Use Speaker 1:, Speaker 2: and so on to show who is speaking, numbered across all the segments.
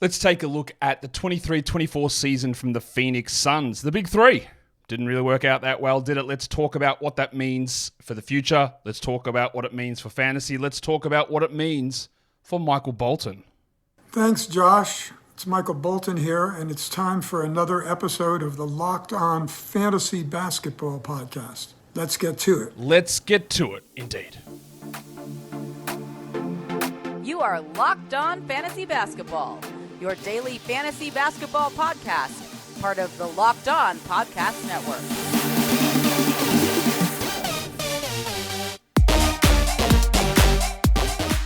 Speaker 1: Let's take a look at the 23-24 season from the Phoenix Suns. The big three. Didn't really work out that well, did it? Let's talk about what that means for the future. Let's talk about what it means for fantasy. Let's talk about what it means for Michael Bolton.
Speaker 2: Thanks, Josh. It's Michael Bolton here, and it's time for another episode of the Locked On Fantasy Basketball Podcast. Let's get to it.
Speaker 1: Let's get to it, indeed.
Speaker 3: You are Locked On Fantasy Basketball, your daily fantasy basketball podcast, part of the Locked On Podcast Network.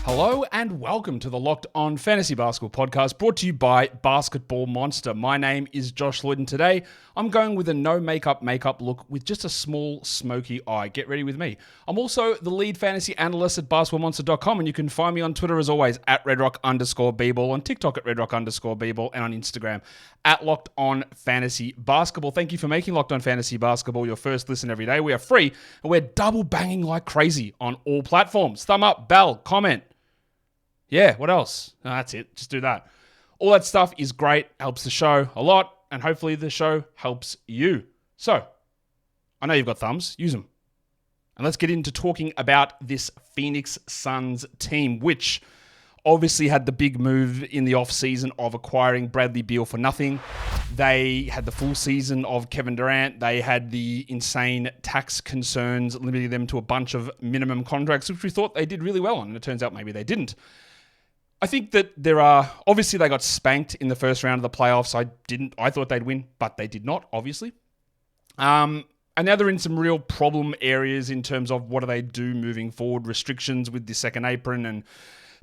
Speaker 1: Hello and welcome to the Locked On Fantasy Basketball Podcast, brought to you by Basketball Monster. My name is Josh Lloyd, and today I'm going with a no makeup look with just a small smoky eye. Get ready with me. I'm also the lead fantasy analyst at basketballmonster.com, and you can find me on Twitter as always at redrock_bball, on TikTok at redrock_bball, and on Instagram at Locked On Fantasy Basketball. Thank you for making Locked On Fantasy Basketball your first listen every day. We are free, and we're double banging like crazy on all platforms. Thumb up, bell, comment. Yeah, what else? No, that's it. Just do that. All that stuff is great, helps the show a lot, and hopefully the show helps you. So, I know you've got thumbs. Use them. And let's get into talking about this Phoenix Suns team, which obviously had the big move in the offseason of acquiring Bradley Beal for nothing. They had the full season of Kevin Durant. They had the insane tax concerns limiting them to a bunch of minimum contracts, which we thought they did really well on, and it turns out maybe they didn't. I think that obviously they got spanked in the first round of the playoffs. I thought they'd win, but they did not, obviously. And now they're in some real problem areas in terms of what do they do moving forward, restrictions with the second apron and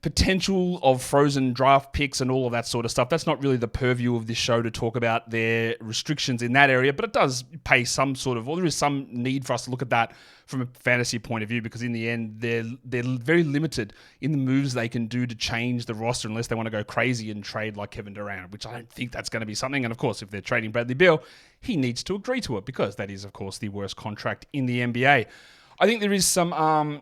Speaker 1: potential of frozen draft picks and all of that sort of stuff. That's not really the purview of this show to talk about their restrictions in that area, but it does pay some sort of, or there is some need for us to look at that from a fantasy point of view, because in the end, they're very limited in the moves they can do to change the roster unless they want to go crazy and trade like Kevin Durant, which I don't think that's going to be something. And of course, if they're trading Bradley Beal, he needs to agree to it, because that is, of course, the worst contract in the NBA. I think there is some, I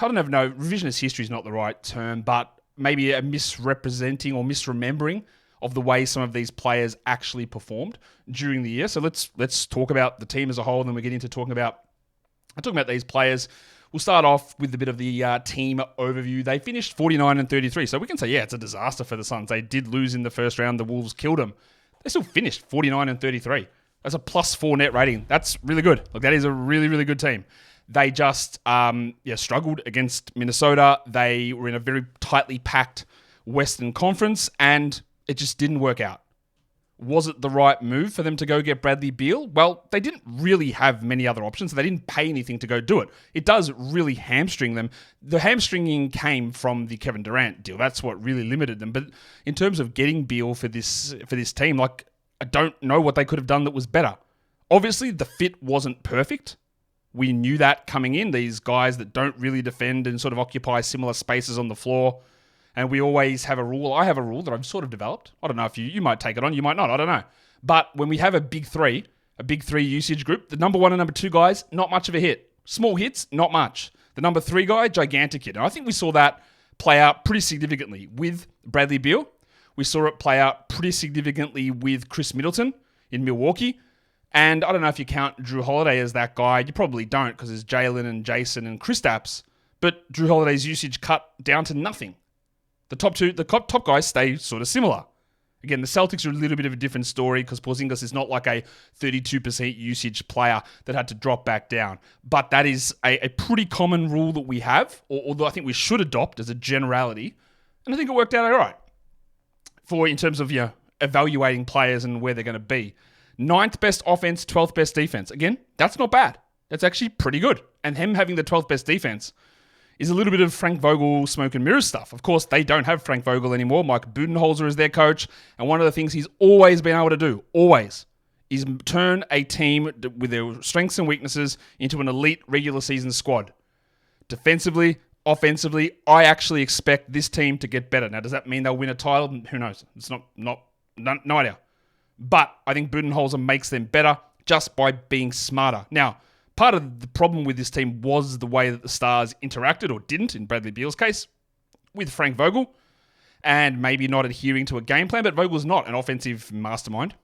Speaker 1: don't even know, revisionist history is not the right term, but maybe a misrepresenting or misremembering of the way some of these players actually performed during the year. So let's talk about the team as a whole, and then we get into talking about these players. We'll start off with a bit of the team overview. They finished 49-33, so we can say, yeah, it's a disaster for the Suns. They did lose in the first round. The Wolves killed them. They still finished 49-33. That's a +4 net rating. That's really good. Look, that is a really, really good team. They just struggled against Minnesota. They were in a very tightly packed Western Conference, and it just didn't work out. Was it the right move for them to go get Bradley Beal? Well, they didn't really have many other options, so they didn't pay anything to go do it. It does really hamstring them. The hamstringing came from the Kevin Durant deal. That's what really limited them. But in terms of getting Beal for this team, I don't know what they could have done that was better. Obviously, the fit wasn't perfect. We knew that coming in. These guys that don't really defend and sort of occupy similar spaces on the floor. And we always have a rule. I have a rule that I've sort of developed. I don't know if you might take it on, you might not. I don't know. But when we have a big three usage group, the number one and number two guys, not much of a hit. Small hits, not much. The number three guy, gigantic hit. And I think we saw that play out pretty significantly with Bradley Beal. We saw it play out pretty significantly with Chris Middleton in Milwaukee. And I don't know if you count Drew Holiday as that guy. You probably don't, because there's Jalen and Jason and Kristaps. But Drew Holiday's usage cut down to nothing. The top guys stay sort of similar. Again, the Celtics are a little bit of a different story, because Porzingis is not like a 32% usage player that had to drop back down. But that is a pretty common rule that we have, although I think we should adopt as a generality. And I think it worked out all right in terms of evaluating players and where they're going to be. 9th best offense, 12th best defense. Again, that's not bad. That's actually pretty good. And him having the 12th best defense is a little bit of Frank Vogel smoke and mirrors stuff. Of course, they don't have Frank Vogel anymore. Mike Budenholzer is their coach. And one of the things he's always been able to do, is turn a team with their strengths and weaknesses into an elite regular season squad. Defensively, offensively, I actually expect this team to get better. Now, does that mean they'll win a title? Who knows? It's no idea. But I think Budenholzer makes them better just by being smarter. Now, part of the problem with this team was the way that the stars interacted, or didn't, in Bradley Beal's case, with Frank Vogel. and maybe not adhering to a game plan, but Vogel's not an offensive mastermind.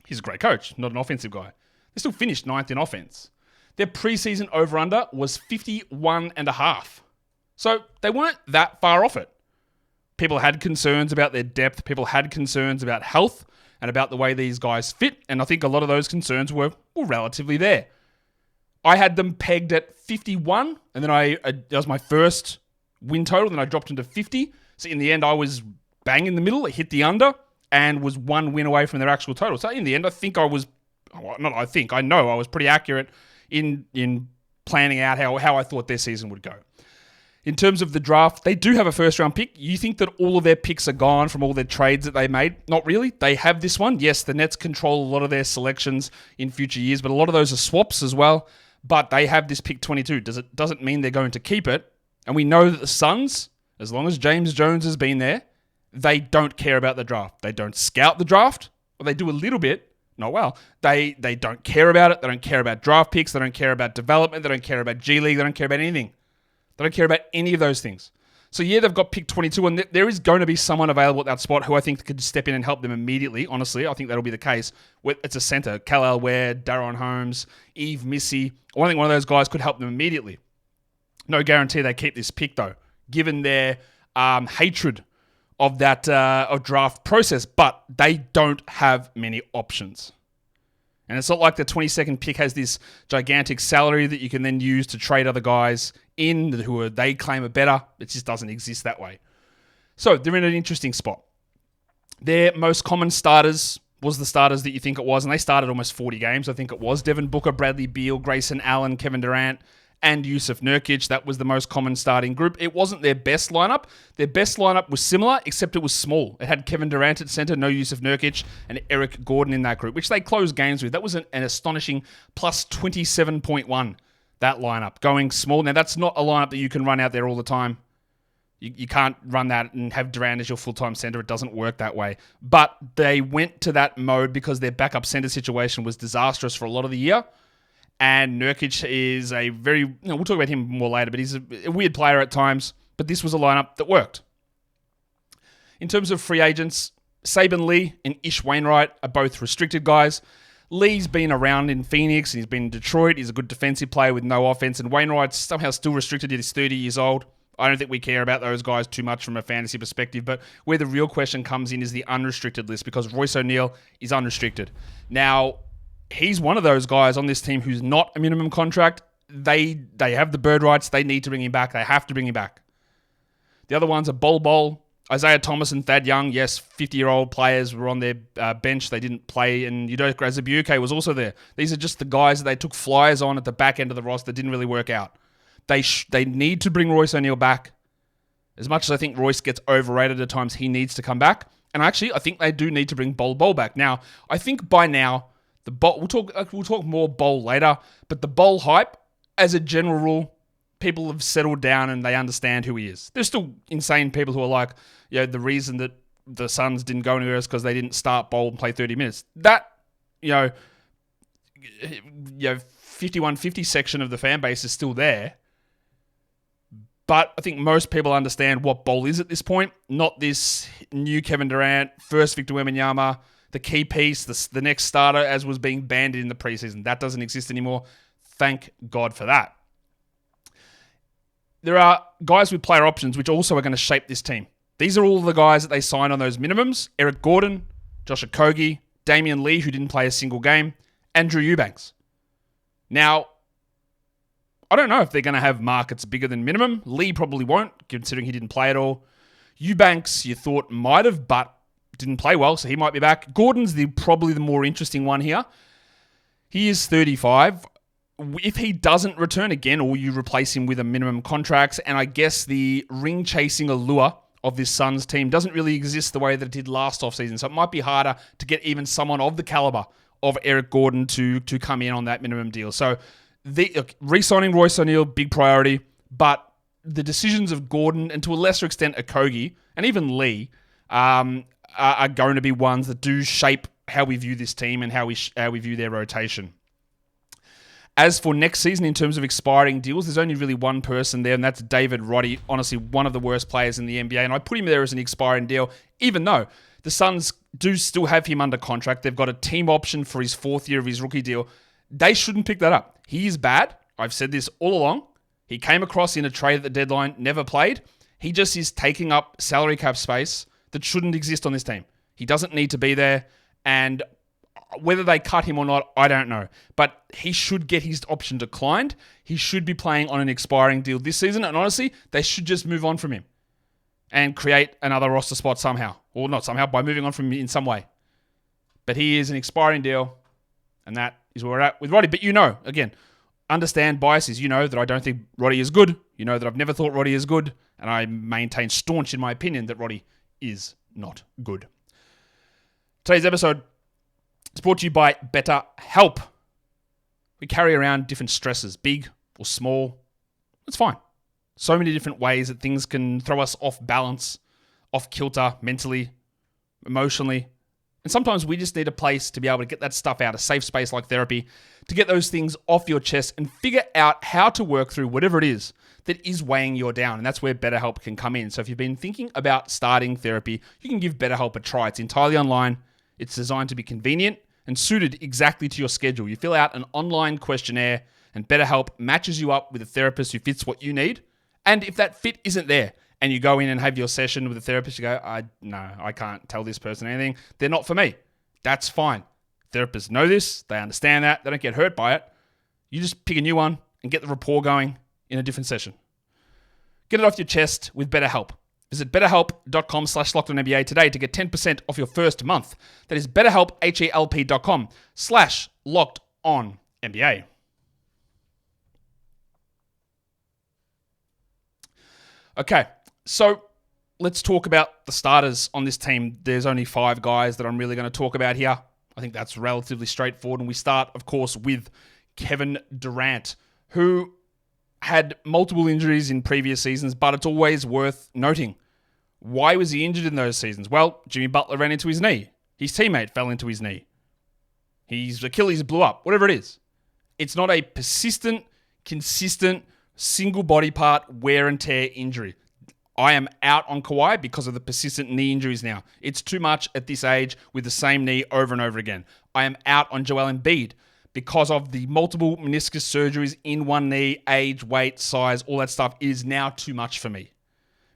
Speaker 1: He's a great coach, not an offensive guy. They still finished 9th in offense. Their preseason over-under was 51.5. So they weren't that far off it. People had concerns about their depth. People had concerns about health and about the way these guys fit. And I think a lot of those concerns were relatively there. I had them pegged at 51, and then that was my first win total. Then I dropped into 50. So in the end, I was bang in the middle. I hit the under and was 1 win away from their actual total. So in the end, I know I was pretty accurate in planning out how I thought their season would go. In terms of the draft, they do have a first-round pick. You think that all of their picks are gone from all their trades that they made? Not really. They have this one. Yes, the Nets control a lot of their selections in future years, but a lot of those are swaps as well. But they have this pick 22. Doesn't mean they're going to keep it. And we know that the Suns, as long as James Jones has been there, they don't care about the draft. They don't scout the draft, or they do a little bit. Not well. They don't care about it. They don't care about draft picks. They don't care about development. They don't care about G League. They don't care about anything. They don't care about any of those things. So yeah, they've got pick 22, and there is going to be someone available at that spot who I think could step in and help them immediately. Honestly, I think that'll be the case. It's a center. Kal-El Ware, Darren Holmes, Eve Missy. I think one of those guys could help them immediately. No guarantee they keep this pick, though, given their hatred of that of draft process. But they don't have many options. And it's not like the 22nd pick has this gigantic salary that you can then use to trade other guys in who they claim are better. It just doesn't exist that way. So they're in an interesting spot. Their most common starters was the starters that you think it was, and they started almost 40 games. I think it was Devin Booker, Bradley Beal, Grayson Allen, Kevin Durant, and Yusuf Nurkic. That was the most common starting group. It wasn't their best lineup. Their best lineup was similar, except it was small. It had Kevin Durant at center, no Yusuf Nurkic, and Eric Gordon in that group, which they closed games with. That was an astonishing plus 27.1, that lineup, going small. Now, that's not a lineup that you can run out there all the time. You can't run that and have Durant as your full-time center. It doesn't work that way. But they went to that mode because their backup center situation was disastrous for a lot of the year. And Nurkic is a very, we'll talk about him more later, but he's a weird player at times. But this was a lineup that worked. In terms of free agents, Saban Lee and Ish Wainwright are both restricted guys. Lee's been around in Phoenix and he's been in Detroit. He's a good defensive player with no offense. And Wainwright's somehow still restricted. He's 30 years old. I don't think we care about those guys too much from a fantasy perspective. But where the real question comes in is the unrestricted list, because Royce O'Neal is unrestricted. Now, he's one of those guys on this team who's not a minimum contract. They have the bird rights. They need to bring him back. They have to bring him back. The other ones are Bol, Isaiah Thomas, and Thad Young. Yes, 50-year-old players were on their bench. They didn't play, and Udoka Azubuike was also there. These are just the guys that they took flyers on at the back end of the roster that didn't really work out. They need to bring Royce O'Neal back. As much as I think Royce gets overrated at times, he needs to come back. And actually, I think they do need to bring Bol back. Now, I think by now, the Bol, we'll talk more Bol later, but the Bol hype, as a general rule, people have settled down and they understand who he is. There's still insane people who are like, the reason that the Suns didn't go anywhere is because they didn't start Bol and play 30 minutes. That, 51-50 section of the fan base is still there. But I think most people understand what Bol is at this point. Not this new Kevin Durant, first Victor Wembanyama, the key piece, the next starter, as was being banded in the preseason. That doesn't exist anymore. Thank God for that. There are guys with player options which also are going to shape this team. These are all the guys that they signed on those minimums. Eric Gordon, Josh Okogie, Damian Lee, who didn't play a single game, and Drew Eubanks. Now, I don't know if they're going to have markets bigger than minimum. Lee probably won't, considering he didn't play at all. Eubanks, you thought might have, but didn't play well, so he might be back. Gordon's probably the more interesting one here. He is 35. If he doesn't return again, or you replace him with a minimum contract, and I guess the ring-chasing allure of this Suns team doesn't really exist the way that it did last offseason, so it might be harder to get even someone of the caliber of Eric Gordon to come in on that minimum deal. So re-signing Royce O'Neal, big priority, but the decisions of Gordon, and to a lesser extent Okogie, and even Lee, are going to be ones that do shape how we view this team and how we view their rotation. As for next season, in terms of expiring deals, there's only really one person there, and that's David Roddy. Honestly, one of the worst players in the NBA, and I put him there as an expiring deal, even though the Suns do still have him under contract. They've got a team option for his 4th year of his rookie deal. They shouldn't pick that up. He is bad. I've said this all along. He came across in a trade at the deadline, never played. He just is taking up salary cap space that shouldn't exist on this team. He doesn't need to be there, and whether they cut him or not, I don't know. But he should get his option declined. He should be playing on an expiring deal this season. And honestly, they should just move on from him and create another roster spot somehow. Or not somehow, by moving on from him in some way. But he is an expiring deal. And that is where we're at with Roddy. But you know, again, understand biases. You know that I don't think Roddy is good. You know that I've never thought Roddy is good. And I maintain staunch in my opinion that Roddy is not good. Today's episode is brought to you by BetterHelp. We carry around different stresses, big or small. It's fine. So many different ways that things can throw us off balance, off kilter, mentally, emotionally. And sometimes we just need a place to be able to get that stuff out, a safe space like therapy, to get those things off your chest and figure out how to work through whatever it is that is weighing you down. And that's where BetterHelp can come in. So if you've been thinking about starting therapy, you can give BetterHelp a try. It's entirely online. It's designed to be convenient and suited exactly to your schedule. You fill out an online questionnaire and BetterHelp matches you up with a therapist who fits what you need. And if that fit isn't there and you go in and have your session with a therapist, you go, I can't tell this person anything. They're not for me. That's fine. Therapists know this. They understand that. They don't get hurt by it. You just pick a new one and get the rapport going in a different session. Get it off your chest with BetterHelp. Visit betterhelp.com/LockedOnNBA today to get 10% off your first month. That is betterhelp, HELP.com/LockedOnNBA. Okay, so let's talk about the starters on this team. There's only 5 guys that I'm really going to talk about here. I think that's relatively straightforward. And we start, of course, with Kevin Durant, who had multiple injuries in previous seasons, but it's always worth noting. Why was he injured in those seasons? Well, Jimmy Butler ran into his knee. His teammate fell into his knee. His Achilles blew up. Whatever it is. It's not a persistent, consistent, single body part wear and tear injury. I am out on Kawhi because of the persistent knee injuries now. It's too much at this age with the same knee over and over again. I am out on Joel Embiid because of the multiple meniscus surgeries in one knee, age, weight, size, all that stuff is now too much for me.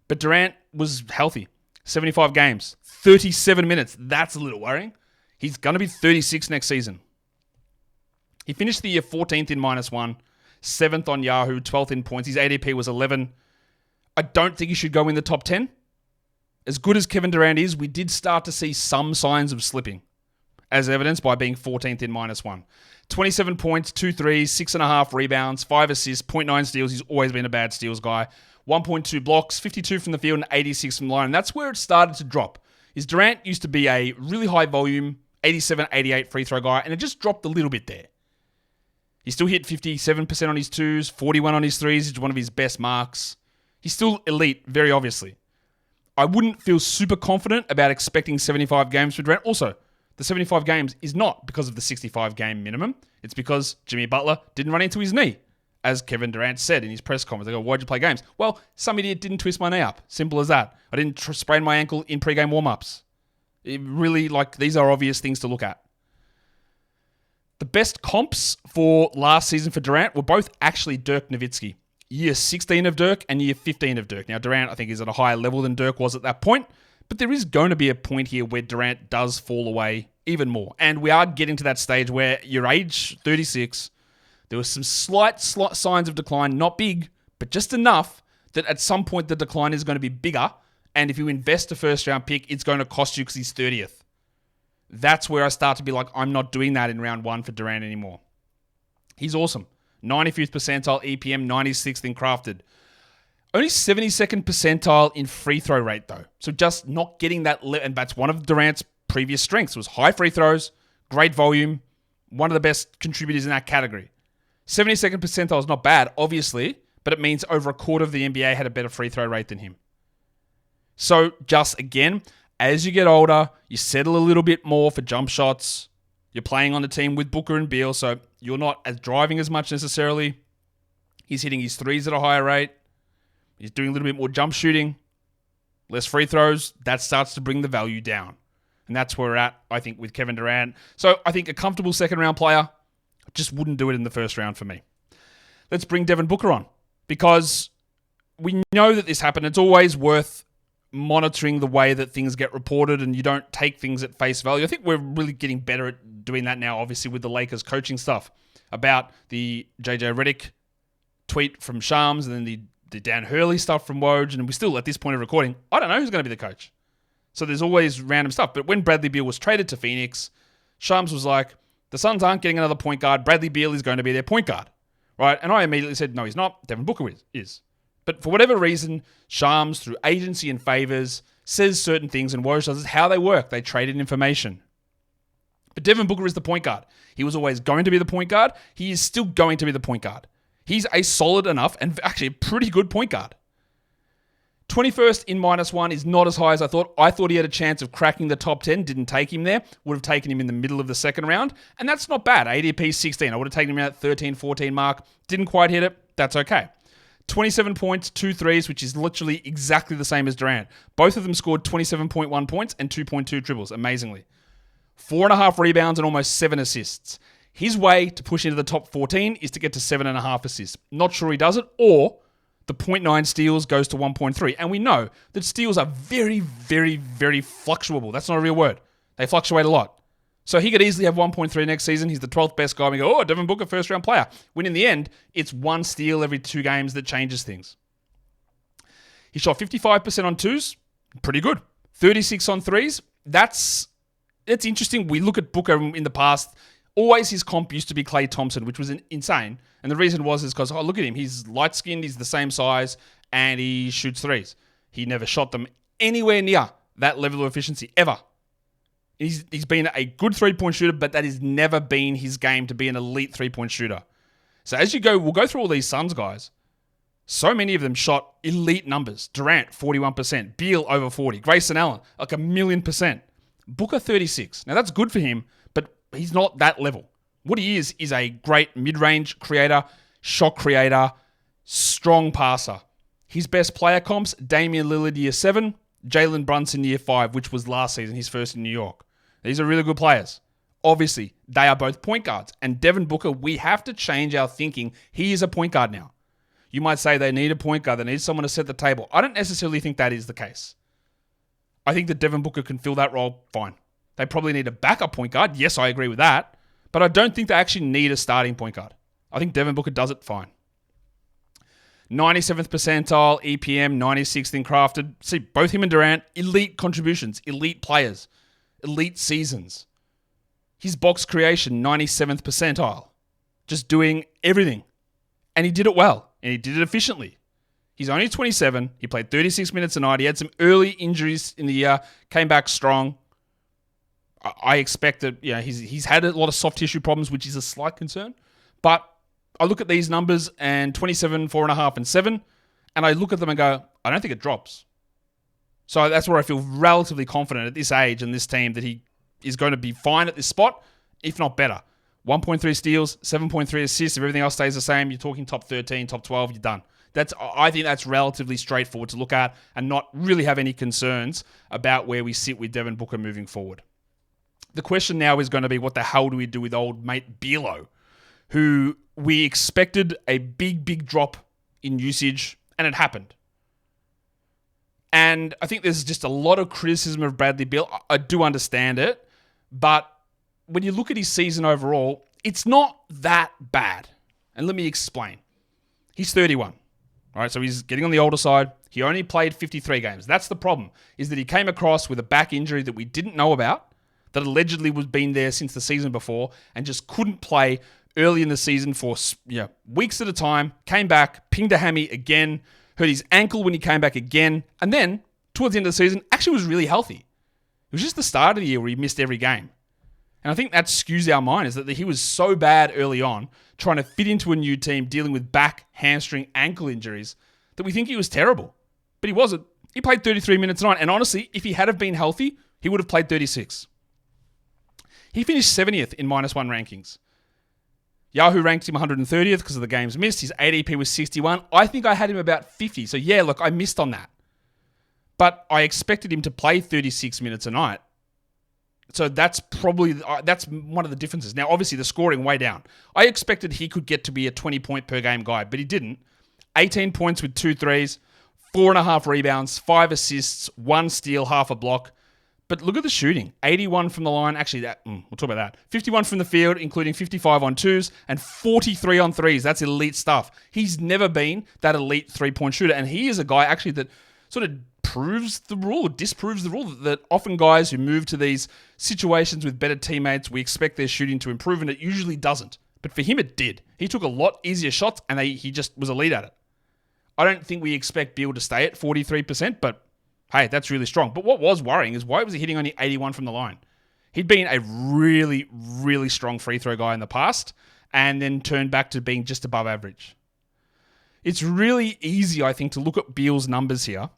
Speaker 1: But Durant was healthy. 75 games, 37 minutes. That's a little worrying. He's going to be 36 next season. He finished the year 14th in -1, 7th on Yahoo, 12th in points. His ADP was 11. I don't think he should go in the top 10. As good as Kevin Durant is, we did start to see some signs of slipping, as evidenced by being 14th in -1. 27 points, 2 threes, 6.5 rebounds, 5 assists, 0.9 steals. He's always been a bad steals guy. 1.2 blocks, 52 from the field, and 86 from the line. And that's where it started to drop. Durant used to be a really high volume, 87, 88 free throw guy, and it just dropped a little bit there. He still hit 57% on his twos, 41 on his threes. It's one of his best marks. He's still elite, very obviously. I wouldn't feel super confident about expecting 75 games for Durant. Also, the 75 games is not because of the 65 game minimum. It's because Jimmy Butler didn't run into his knee. As Kevin Durant said in his press conference, they go, why'd you play games? Well, some idiot didn't twist my knee up. Simple as that. I didn't sprain my ankle in pre-game warm-ups. It really, these are obvious things to look at. The best comps for last season for Durant were both actually Dirk Nowitzki. Year 16 of Dirk and year 15 of Dirk. Now, Durant, I think, is at a higher level than Dirk was at that point, but there is going to be a point here where Durant does fall away even more. And we are getting to that stage where your age 36, there was some slight signs of decline, not big, but just enough that at some point the decline is going to be bigger. And if you invest a first round pick, it's going to cost you because he's 30th. That's where I start to be like, I'm not doing that in round 1 for Durant anymore. He's awesome. 95th percentile EPM, 96th in crafted. Only 72nd percentile in free throw rate though. So just not getting that, and that's one of Durant's previous strengths was high free throws, great volume, one of the best contributors in that category. 72nd percentile is not bad, obviously, but it means over a quarter of the NBA had a better free throw rate than him. So just again, as you get older, you settle a little bit more for jump shots. You're playing on the team with Booker and Beal, so you're not as driving as much necessarily. He's hitting his threes at a higher rate. He's doing a little bit more jump shooting, less free throws. That starts to bring the value down. And that's where we're at, I think, with Kevin Durant. So I think a comfortable second-round player just wouldn't do it in the first round for me. Let's bring Devin Booker on, because we know that this happened. It's always worth monitoring the way that things get reported and you don't take things at face value. I think we're really getting better at doing that now, obviously, with the Lakers coaching stuff about the JJ Redick tweet from Shams and then the Dan Hurley stuff from Woj. And we still, at this point of recording, I don't know who's going to be the coach. So there's always random stuff. But when Bradley Beal was traded to Phoenix, Shams was like, the Suns aren't getting another point guard. Bradley Beal is going to be their point guard. Right? And I immediately said, no, he's not. Devin Booker is. But for whatever reason, Shams, through agency and favors, says certain things, and Woj does how they work. They trade in information. But Devin Booker is the point guard. He was always going to be the point guard. He is still going to be the point guard. He's a solid enough and actually a pretty good point guard. 21st in -1 is not as high as I thought. I thought he had a chance of cracking the top 10. Didn't take him there. Would have taken him in the middle of the second round. And that's not bad. ADP 16. I would have taken him at 13, 14 mark. Didn't quite hit it. That's okay. 27 points, 2 threes, which is literally exactly the same as Durant. Both of them scored 27.1 points and 2.2 dribbles, amazingly. 4.5 rebounds and almost 7 assists. His way to push into the top 14 is to get to 7.5 assists. Not sure he does it, or the 0.9 steals goes to 1.3. And we know that steals are very, very, very fluctuable. That's not a real word. They fluctuate a lot. So he could easily have 1.3 next season. He's the 12th best guy. We go, oh, Devin Booker, first-round player. When in the end, it's 1 steal every 2 games that changes things. He shot 55% on 2s. Pretty good. 36 on 3s. That's interesting. We look at Booker in the past. Always his comp used to be Klay Thompson, which was insane. And the reason was because, look at him. He's light-skinned. He's the same size. And he shoots 3s. He never shot them anywhere near that level of efficiency, ever. He's been a good 3-point shooter, but that has never been his game to be an elite 3-point shooter. So as you go, we'll go through all these Suns guys. So many of them shot elite numbers. Durant, 41%. Beal, over 40. Grayson Allen, like 1,000,000%. Booker, 36. Now that's good for him, but he's not that level. What he is a great mid-range creator, shot creator, strong passer. His best player comps, Damian Lillard, year 7. Jalen Brunson, year 5, which was last season, his first in New York. These are really good players. Obviously, they are both point guards. And Devin Booker, we have to change our thinking. He is a point guard now. You might say they need a point guard. They need someone to set the table. I don't necessarily think that is the case. I think that Devin Booker can fill that role fine. They probably need a backup point guard. Yes, I agree with that. But I don't think they actually need a starting point guard. I think Devin Booker does it fine. 97th percentile, EPM, 96th in crafted. See, both him and Durant, elite contributions, elite players, elite seasons. His box creation, 97th percentile. Just doing everything. And he did it well. And he did it efficiently. He's only 27. He played 36 minutes a night. He had some early injuries in the year. Came back strong. I expect that, he's had a lot of soft tissue problems, which is a slight concern. But I look at these numbers and 27, 4.5, and 7, and I look at them and go, I don't think it drops. So that's where I feel relatively confident at this age and this team that he is going to be fine at this spot, if not better. 1.3 steals, 7.3 assists. If everything else stays the same, you're talking top 13, top 12, you're done. I think that's relatively straightforward to look at and not really have any concerns about where we sit with Devin Booker moving forward. The question now is going to be, what the hell do we do with old mate Bealo, who we expected a big, big drop in usage, and it happened. And I think there's just a lot of criticism of Bradley Beal. I do understand it, but when you look at his season overall, it's not that bad. And let me explain. He's 31. All right, so he's getting on the older side. He only played 53 games. That's the problem, is that he came across with a back injury that we didn't know about, that allegedly was been there since the season before, and just couldn't play early in the season for weeks at a time. Came back, pinged a hammy again, hurt his ankle when he came back again, and then towards the end of the season, actually was really healthy. It was just the start of the year where he missed every game. And I think that skews our mind, is that he was so bad early on, trying to fit into a new team, dealing with back, hamstring, ankle injuries, that we think he was terrible. But he wasn't. He played 33 minutes a night. And honestly, if he had have been healthy, he would have played 36. He finished 70th in -1 rankings. Yahoo ranked him 130th because of the games missed. His ADP was 61. I think I had him about 50. So yeah, look, I missed on that. But I expected him to play 36 minutes a night. So that's probably, that's one of the differences. Now, obviously, the scoring way down. I expected he could get to be a 20-point per game guy, but he didn't. 18 points with 2 threes, 4.5 rebounds, 5 assists, 1 steal, half a block. But look at the shooting. 81 from the line. Actually, we'll talk about that. 51 from the field, including 55 on 2s and 43 on 3s. That's elite stuff. He's never been that elite 3-point shooter. And he is a guy actually that sort of proves the rule or disproves the rule that often guys who move to these situations with better teammates, we expect their shooting to improve, and it usually doesn't. But for him, it did. He took a lot easier shots, and he just was elite at it. I don't think we expect Beal to stay at 43%, but hey, that's really strong. But what was worrying is why was he hitting only 81 from the line? He'd been a really, really strong free throw guy in the past and then turned back to being just above average. It's really easy, I think, to look at Beal's numbers here.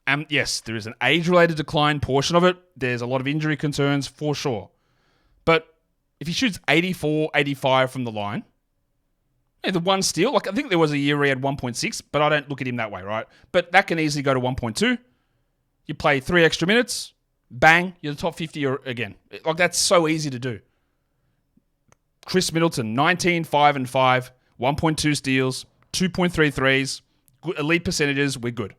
Speaker 1: And yes, there is an age-related decline portion of it. There's a lot of injury concerns for sure. But if he shoots 84, 85 from the line, the 1 steal, like I think there was a year where he had 1.6, but I don't look at him that way, right? But that can easily go to 1.2. You play 3 extra minutes, bang, you're the top 50 again. Like that's so easy to do. Chris Middleton, 19, 5 and 5, 1.2 steals, 2.3 threes, good elite percentages, we're good.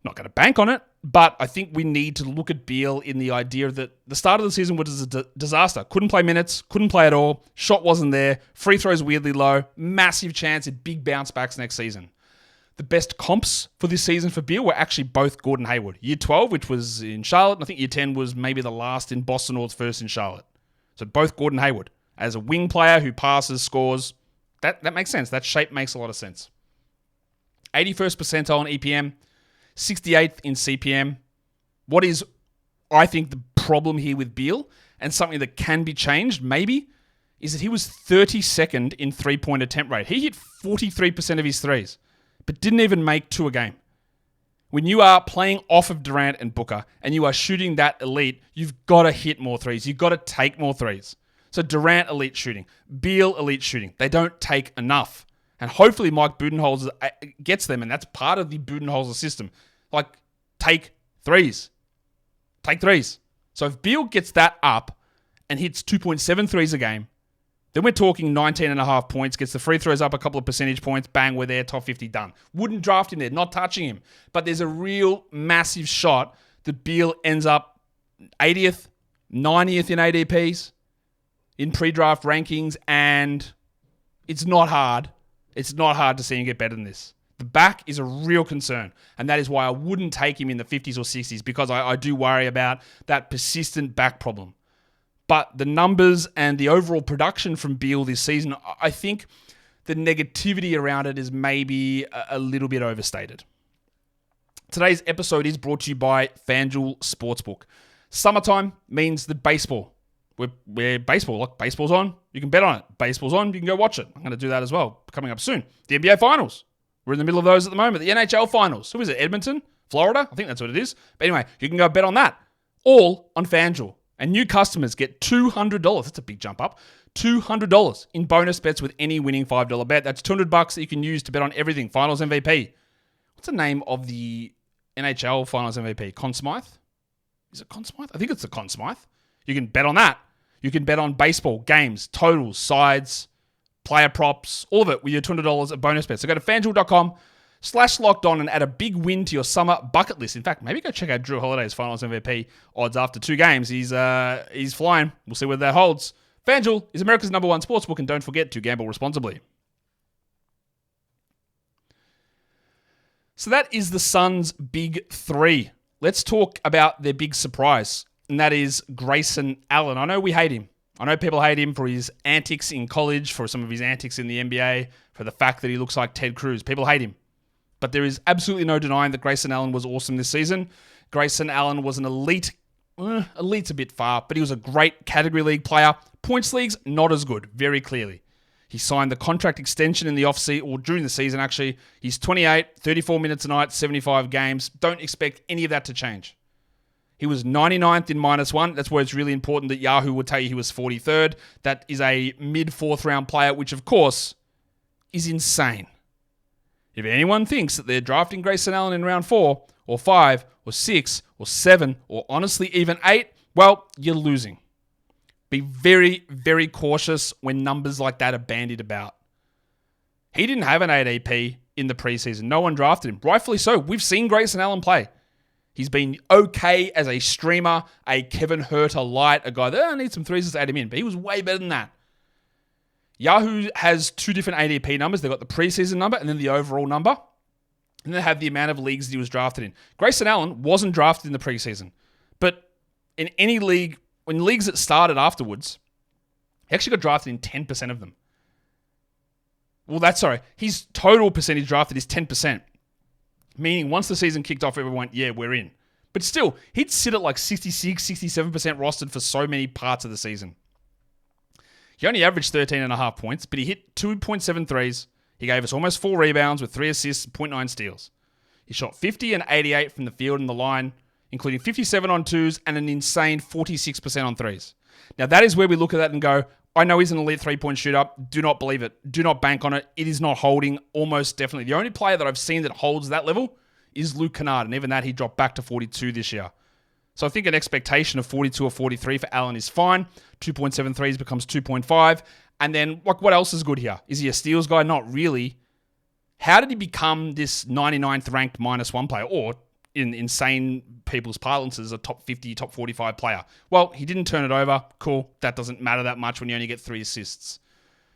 Speaker 1: Not going to bank on it, but I think we need to look at Beal in the idea that the start of the season was a disaster. Couldn't play minutes, couldn't play at all, shot wasn't there, free throws weirdly low, massive chance at big bounce backs next season. The best comps for this season for Beal were actually both Gordon Hayward. Year 12, which was in Charlotte, and I think year 10 was maybe the last in Boston or the first in Charlotte. So both Gordon Hayward. As a wing player who passes, scores, that makes sense. That shape makes a lot of sense. 81st percentile in EPM, 68th in CPM. What is, I think, the problem here with Beal, and something that can be changed, maybe, is that he was 32nd in three-point attempt rate. He hit 43% of his threes, but didn't even make 2 a game. When you are playing off of Durant and Booker, and you are shooting that elite, you've got to hit more threes. You've got to take more threes. So Durant, elite shooting. Beal, elite shooting. They don't take enough. And hopefully Mike Budenholzer gets them, and that's part of the Budenholzer system. Like, take threes. Take threes. So if Beal gets that up and hits 2.7 threes a game, then we're talking 19.5 points, gets the free throws up a couple of percentage points, bang, we're there, top 50, done. Wouldn't draft him there, not touching him. But there's a real massive shot that Beal ends up 80th, 90th in ADPs, in pre-draft rankings, and it's not hard. It's not hard to see him get better than this. The back is a real concern, and that is why I wouldn't take him in the 50s or 60s, because I do worry about that persistent back problem. But the numbers and the overall production from Beal this season, I think the negativity around it is maybe a little bit overstated. Today's episode is brought to you by FanDuel Sportsbook. Summertime means that baseball. We're baseball. Look, baseball's on. You can bet on it. Baseball's on. You can go watch it. I'm going to do that as well. Coming up soon. The NBA Finals. We're in the middle of those at the moment. The NHL Finals. Who is it? Edmonton? Florida? I think that's what it is. But anyway, you can go bet on that. All on FanDuel. And new customers get $200. That's a big jump up. $200 in bonus bets with any winning $5 bet. That's $200 that you can use to bet on everything. Finals MVP. What's the name of the NHL Finals MVP? Conn Smythe? Is it Conn Smythe? I think it's the Conn Smythe. You can bet on that. You can bet on baseball, games, totals, sides, player props, all of it with your $200 of bonus bets. So go to FanDuel.com/lockedon and add a big win to your summer bucket list. In fact, maybe go check out Drew Holiday's Finals MVP odds after 2 games. He's flying. We'll see whether that holds. FanDuel is America's #1 sportsbook, and don't forget to gamble responsibly. So that is the Suns' big 3. Let's talk about their big surprise, and that is Grayson Allen. I know we hate him. I know people hate him for his antics in college, for some of his antics in the NBA, for the fact that he looks like Ted Cruz. People hate him. But there is absolutely no denying that Grayson Allen was awesome this season. Grayson Allen was an elite. Elite's a bit far, but he was a great category league player. Points leagues, not as good, very clearly. He signed the contract extension in the offseason, or during the season actually. He's 28, 34 minutes a night, 75 games. Don't expect any of that to change. He was 99th in -1. That's where it's really important that Yahoo would tell you he was 43rd. That is a mid-4th round player, which of course is insane. If anyone thinks that they're drafting Grayson Allen in round 4 or 5 or 6 or 7 or honestly even 8, well, you're losing. Be very, very cautious when numbers like that are bandied about. He didn't have an ADP in the preseason. No one drafted him. Rightfully so. We've seen Grayson Allen play. He's been okay as a streamer, a Kevin Herter light, a guy that needs some threes to add him in, but he was way better than that. Yahoo has 2 different ADP numbers. They've got the preseason number and then the overall number. And they have the amount of leagues that he was drafted in. Grayson Allen wasn't drafted in the preseason. But in any league, in leagues that started afterwards, he actually got drafted in 10% of them. His total percentage drafted is 10%. Meaning once the season kicked off, everyone went, yeah, we're in. But still, he'd sit at like 66, 67% rostered for so many parts of the season. He only averaged 13.5 points, but he hit 2.7 threes. He gave us almost 4 rebounds with 3 assists, 0.9 steals. He shot 50 and 88 from the field and the line, including 57 on 2s and an insane 46% on 3s. Now that is where we look at that and go, I know he's an elite 3-point shooter. Do not believe it. Do not bank on it. It is not holding, almost definitely. The only player that I've seen that holds that level is Luke Kennard, and even that he dropped back to 42 this year. So I think an expectation of 42 or 43 for Allen is fine. 2.73 becomes 2.5. And then, what else is good here? Is he a steals guy? Not really. How did he become this 99th ranked -1 player? Or, in insane people's parlances, a top 50, top 45 player? Well, he didn't turn it over. Cool. That doesn't matter that much when you only get 3 assists.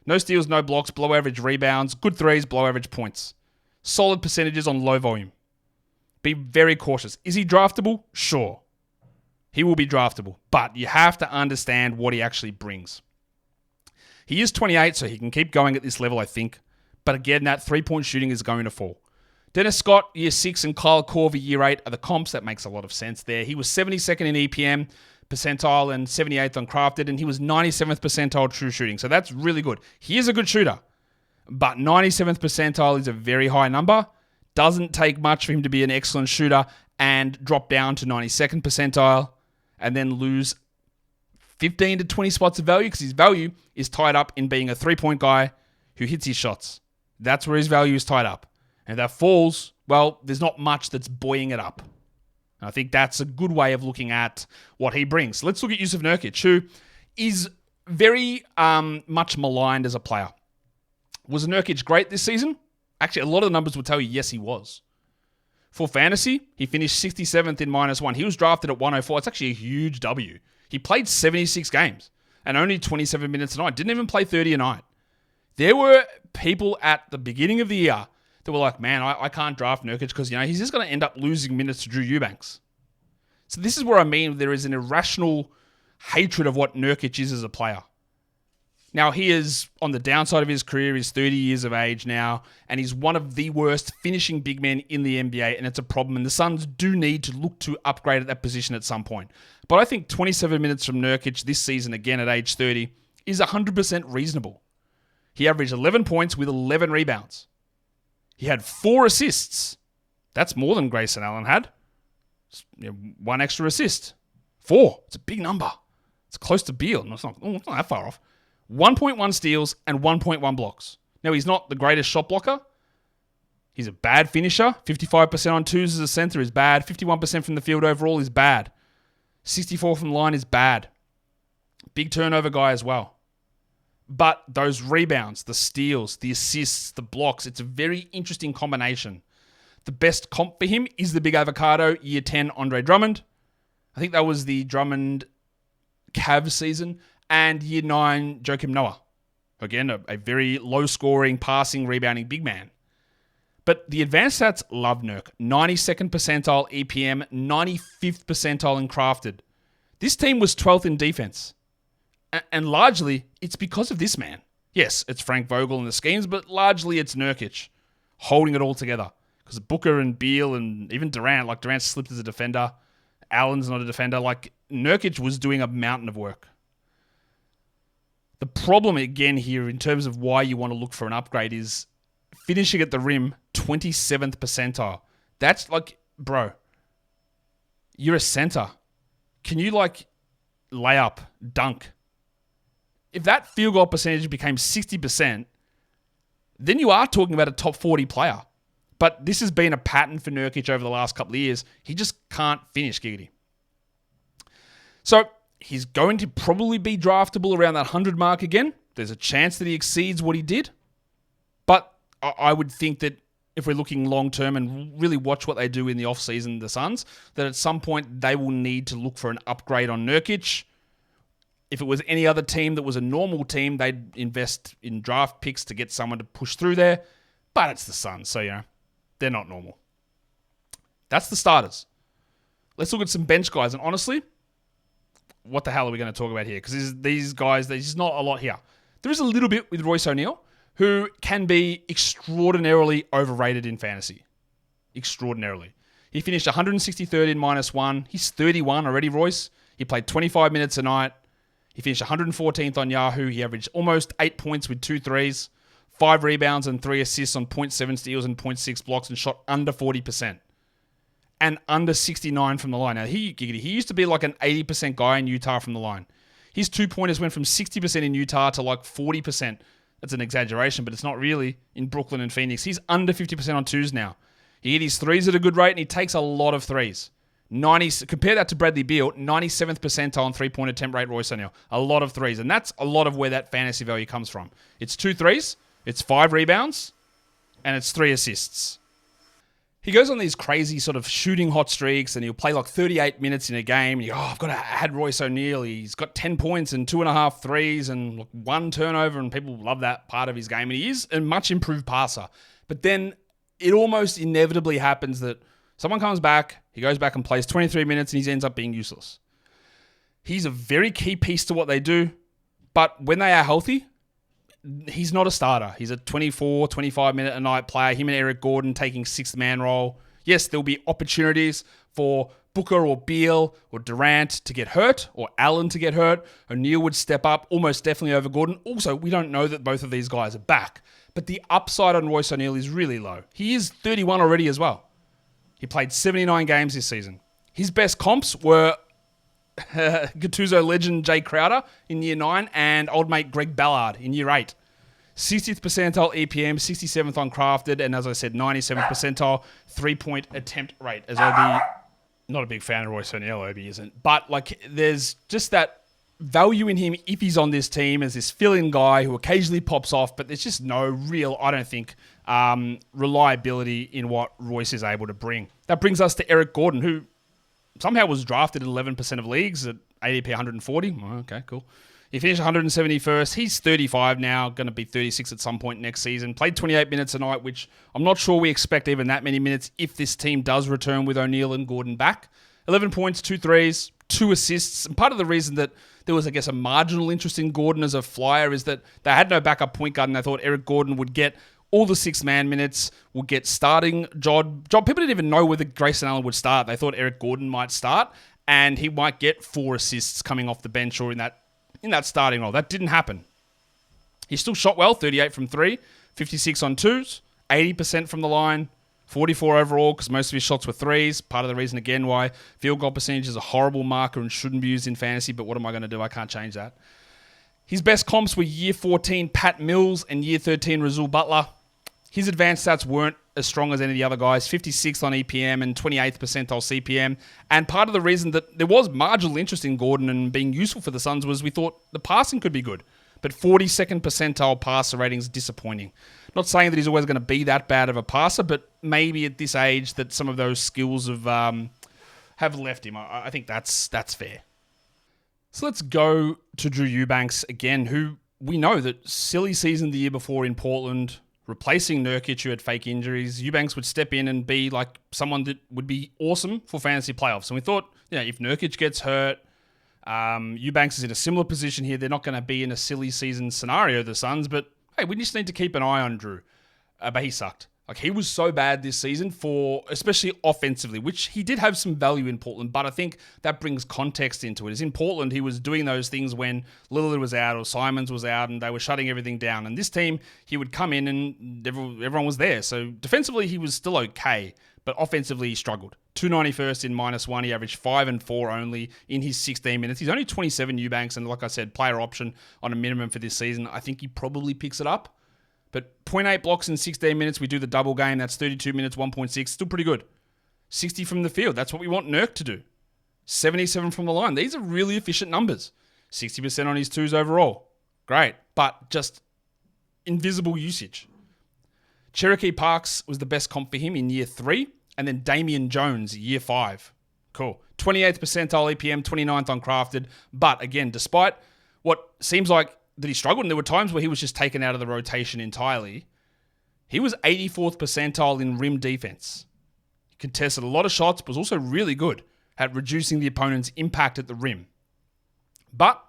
Speaker 1: No steals, no blocks, below average rebounds, good threes, below average points. Solid percentages on low volume. Be very cautious. Is he draftable? Sure. He will be draftable, but you have to understand what he actually brings. He is 28, so he can keep going at this level, I think. But again, that 3-point shooting is going to fall. Dennis Scott, year 6, and Kyle Korver, year 8, are the comps. That makes a lot of sense there. He was 72nd in EPM percentile and 78th on crafted, and he was 97th percentile true shooting. So that's really good. He is a good shooter, but 97th percentile is a very high number. Doesn't take much for him to be an excellent shooter and drop down to 92nd percentile. And then lose 15 to 20 spots of value because his value is tied up in being a 3-point guy who hits his shots. That's where his value is tied up. And if that falls, well, there's not much that's buoying it up. And I think that's a good way of looking at what he brings. Let's look at Jusuf Nurkic, who is very much maligned as a player. Was Nurkic great this season? Actually, a lot of the numbers will tell you, yes, he was. For fantasy, he finished 67th in -1. He was drafted at 104. It's actually a huge W. He played 76 games and only 27 minutes a night. Didn't even play 30 a night. There were people at the beginning of the year that were like, man, I can't draft Nurkic because, he's just going to end up losing minutes to Drew Eubanks. So this is where I mean there is an irrational hatred of what Nurkic is as a player. Now, he is on the downside of his career. He's 30 years of age now, and he's one of the worst finishing big men in the NBA, and it's a problem, and the Suns do need to look to upgrade at that position at some point. But I think 27 minutes from Nurkic this season, again at age 30, is 100% reasonable. He averaged 11 points with 11 rebounds. He had 4 assists. That's more than Grayson Allen had. 1 extra assist. 4. It's a big number. It's close to Beal. It's not that far off. 1.1 steals and 1.1 blocks. Now, he's not the greatest shot blocker. He's a bad finisher. 55% on 2s as a center is bad. 51% from the field overall is bad. 64 from the line is bad. Big turnover guy as well. But those rebounds, the steals, the assists, the blocks, it's a very interesting combination. The best comp for him is the big avocado, year 10 Andre Drummond. I think that was the Drummond Cavs season. And year 9, Joakim Noah. Again, a very low-scoring, passing, rebounding big man. But the advanced stats love Nurk. 92nd percentile EPM, 95th percentile in crafted. This team was 12th in defense. And largely, it's because of this man. Yes, it's Frank Vogel and the schemes, but largely it's Nurkic holding it all together. Because Booker and Beal and even Durant, Durant slipped as a defender. Allen's not a defender. Nurkic was doing a mountain of work. The problem, again, here, in terms of why you want to look for an upgrade is finishing at the rim 27th percentile. That's bro, you're a center. can you lay up, dunk? If that field goal percentage became 60%, then you are talking about a top 40 player. But this has been a pattern for Nurkic over the last couple of years. He just can't finish, giggity. So he's going to probably be draftable around that 100 mark again. There's a chance that he exceeds what he did. But I would think that if we're looking long-term and really watch what they do in the offseason, the Suns, that at some point they will need to look for an upgrade on Nurkic. If it was any other team that was a normal team, they'd invest in draft picks to get someone to push through there. But it's the Suns, so, they're not normal. That's the starters. Let's look at some bench guys. And honestly, what the hell are we going to talk about here? Because these guys, there's just not a lot here. There is a little bit with Royce O'Neal, who can be extraordinarily overrated in fantasy. Extraordinarily. He finished 163rd in -1. He's 31 already, Royce. He played 25 minutes a night. He finished 114th on Yahoo. He averaged almost 8 points with 2 threes, 5 rebounds and 3 assists on 0.7 steals and 0.6 blocks, and shot under 40%. And under 69 from the line. Now, he used to be like an 80% guy in Utah from the line. His 2-pointers went from 60% in Utah to 40%. That's an exaggeration, but it's not really in Brooklyn and Phoenix. He's under 50% on 2s now. He hit his 3s at a good rate, and he takes a lot of 3s. Compare that to Bradley Beal, 97th percentile on 3-point attempt rate, Royce O'Neal. A lot of 3s, and that's a lot of where that fantasy value comes from. It's 2 3s, it's 5 rebounds, and it's 3 assists. He goes on these crazy sort of shooting hot streaks, and he'll play 38 minutes in a game. And I've got to add Royce O'Neal. He's got 10 points and 2.5 threes and 1 turnover, and people love that part of his game. And he is a much improved passer. But then it almost inevitably happens that someone comes back, he goes back and plays 23 minutes, and he ends up being useless. He's a very key piece to what they do, but when they are healthy, he's not a starter. He's a 24, 25-minute-a-night player. Him and Eric Gordon taking sixth-man role. Yes, there'll be opportunities for Booker or Beal or Durant to get hurt or Allen to get hurt. O'Neal would step up almost definitely over Gordon. Also, we don't know that both of these guys are back, but the upside on Royce O'Neal is really low. He is 31 already as well. He played 79 games this season. His best comps were Gattuso legend Jay Crowder in year 9 and old mate Greg Ballard in year 8. 60th percentile EPM, 67th on crafted, and as I said, 97th percentile 3-point attempt rate. As Obi, not a big fan of Royce O'Neal, Obi isn't, but there's just that value in him if he's on this team as this fill-in guy who occasionally pops off, but there's just no real, I don't think, reliability in what Royce is able to bring. That brings us to Eric Gordon, who somehow was drafted at 11% of leagues at ADP 140. Oh, okay, cool. He finished 171st. He's 35 now, going to be 36 at some point next season. Played 28 minutes a night, which I'm not sure we expect even that many minutes if this team does return with O'Neal and Gordon back. 11 points, 2 threes, 2 assists. And part of the reason that there was, I guess, a marginal interest in Gordon as a flyer is that they had no backup point guard, and they thought Eric Gordon would get all the six-man minutes, would get starting job. People didn't even know whether Grayson Allen would start. They thought Eric Gordon might start, and he might get 4 assists coming off the bench or in that starting role. That didn't happen. He still shot well, 38 from 3, 56 on 2s, 80% from the line, 44 overall because most of his shots were 3s. Part of the reason, again, why field goal percentage is a horrible marker and shouldn't be used in fantasy, but what am I going to do? I can't change that. His best comps were year 14 Pat Mills and year 13 Razul Butler. His advanced stats weren't as strong as any of the other guys, 56th on EPM and 28th percentile CPM. And part of the reason that there was marginal interest in Gordon and being useful for the Suns was we thought the passing could be good. But 42nd percentile passer rating is disappointing. Not saying that he's always going to be that bad of a passer, but maybe at this age that some of those skills have left him. I think that's fair. So let's go to Drew Eubanks again, who we know that silly season the year before in Portland, replacing Nurkic, who had fake injuries. Eubanks would step in and be like someone that would be awesome for fantasy playoffs. And we thought, if Nurkic gets hurt, Eubanks is in a similar position here. They're not going to be in a silly season scenario, the Suns, but hey, we just need to keep an eye on Drew. But he sucked. Like, he was so bad this season especially offensively, which he did have some value in Portland, but I think that brings context into it. As in Portland, he was doing those things when Lillard was out or Simons was out and they were shutting everything down. And this team, he would come in and everyone was there. So defensively, he was still okay, but offensively, he struggled. 291st in -1. He averaged 5 and 4 only in his 16 minutes. He's only 27 Eubanks, and like I said, player option on a minimum for this season. I think he probably picks it up. But 0.8 blocks in 16 minutes. We do the double game. That's 32 minutes, 1.6. Still pretty good. 60 from the field. That's what we want Nurk to do. 77 from the line. These are really efficient numbers. 60% on his twos overall. Great. But just invisible usage. Cherokee Parks was the best comp for him in year 3. And then Damian Jones, year 5. Cool. 28th percentile EPM, 29th on crafted. But again, despite what seems like that he struggled, and there were times where he was just taken out of the rotation entirely, he was 84th percentile in rim defense. He contested a lot of shots, but was also really good at reducing the opponent's impact at the rim. But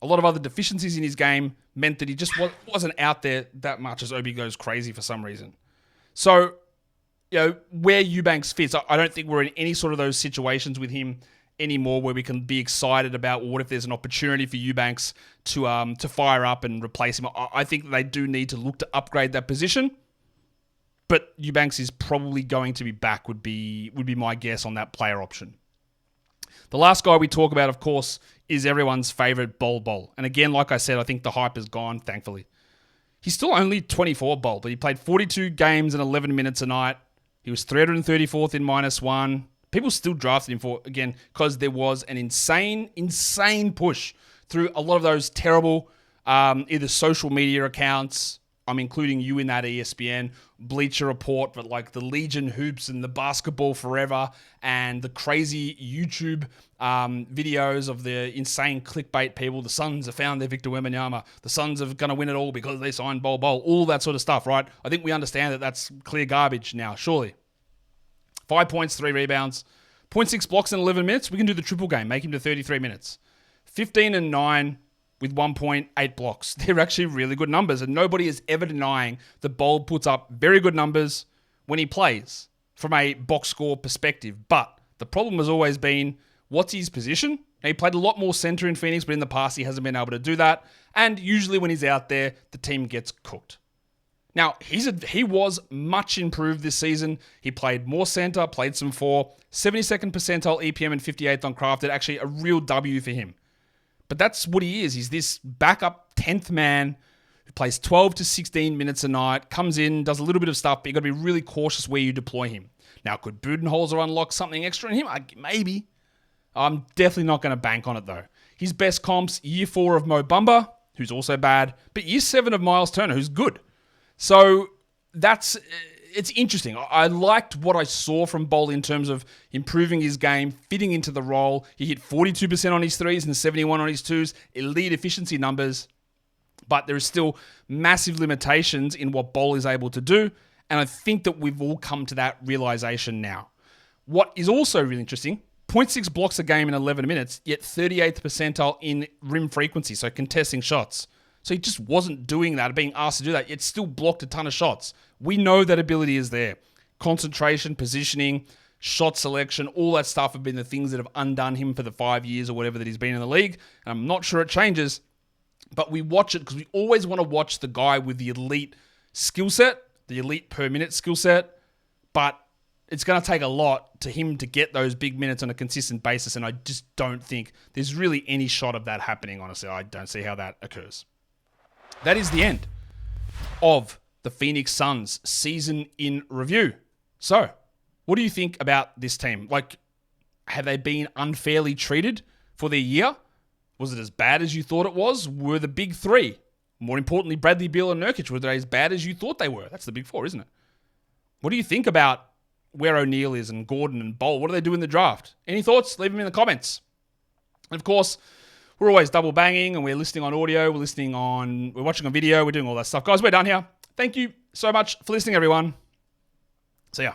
Speaker 1: a lot of other deficiencies in his game meant that he just wasn't out there that much as Obi goes crazy for some reason. So, where Eubanks fits, I don't think we're in any sort of those situations with him anymore where we can be excited about, well, what if there's an opportunity for Eubanks to fire up and replace him. I think that they do need to look to upgrade that position, but Eubanks is probably going to be back would be my guess on that player option. The last guy we talk about, of course, is everyone's favorite Bol. And again, like I said, I think the hype is gone, thankfully. He's still only 24 Bol, but he played 42 games and 11 minutes a night. He was 334th in -1. People still drafted him because there was an insane push through a lot of those terrible either social media accounts. I'm including you in that, ESPN, Bleacher Report, but like the Legion Hoops and the Basketball Forever and the crazy YouTube videos of the insane clickbait people. The Suns have found their Victor Wembanyama. The Suns are going to win it all because they signed Bol. All that sort of stuff, right? I think we understand that that's clear garbage now, surely. 5 points, 3 rebounds, 0.6 blocks in 11 minutes. We can do the triple game, make him to 33 minutes. 15 and 9 with 1.8 blocks. They're actually really good numbers, and nobody is ever denying that Bol puts up very good numbers when he plays from a box score perspective. But the problem has always been, what's his position? Now, he played a lot more center in Phoenix, but in the past he hasn't been able to do that. And usually when he's out there, the team gets cooked. Now, he was much improved this season. He played more center, played some 4, 72nd percentile EPM and 58th on crafted. Actually, a real W for him. But that's what he is. He's this backup 10th man who plays 12 to 16 minutes a night, comes in, does a little bit of stuff, but you've got to be really cautious where you deploy him. Now, could Budenholzer unlock something extra in him? Maybe. I'm definitely not going to bank on it, though. His best comps, year 4 of Mo Bamba, who's also bad, but year 7 of Miles Turner, who's good. So it's interesting. I liked what I saw from Bol in terms of improving his game, fitting into the role. He hit 42% on his threes and 71 on his twos, elite efficiency numbers. But there is still massive limitations in what Bol is able to do. And I think that we've all come to that realization now. What is also really interesting, 0.6 blocks a game in 11 minutes, yet 38th percentile in rim frequency, so contesting shots. So he just wasn't doing that, being asked to do that, yet still blocked a ton of shots. We know that ability is there. Concentration, positioning, shot selection, all that stuff have been the things that have undone him for the 5 years or whatever that he's been in the league. And I'm not sure it changes, but we watch it because we always want to watch the guy with the elite skill set, the elite per minute skill set, but it's going to take a lot to him to get those big minutes on a consistent basis, and I just don't think there's really any shot of that happening, honestly. I don't see how that occurs. That is the end of the Phoenix Suns season in review. So, what do you think about this team? Like, have they been unfairly treated for their year? Was it as bad as you thought it was? Were the big 3, more importantly, Bradley Beal and Nurkic, were they as bad as you thought they were? That's the big 4, isn't it? What do you think about where O'Neal is and Gordon and Bol? What do they do in the draft? Any thoughts? Leave them in the comments. And of course, we're always double banging, and we're listening on audio, we're watching on video, we're doing all that stuff. Guys, we're done here. Thank you so much for listening, everyone. See ya.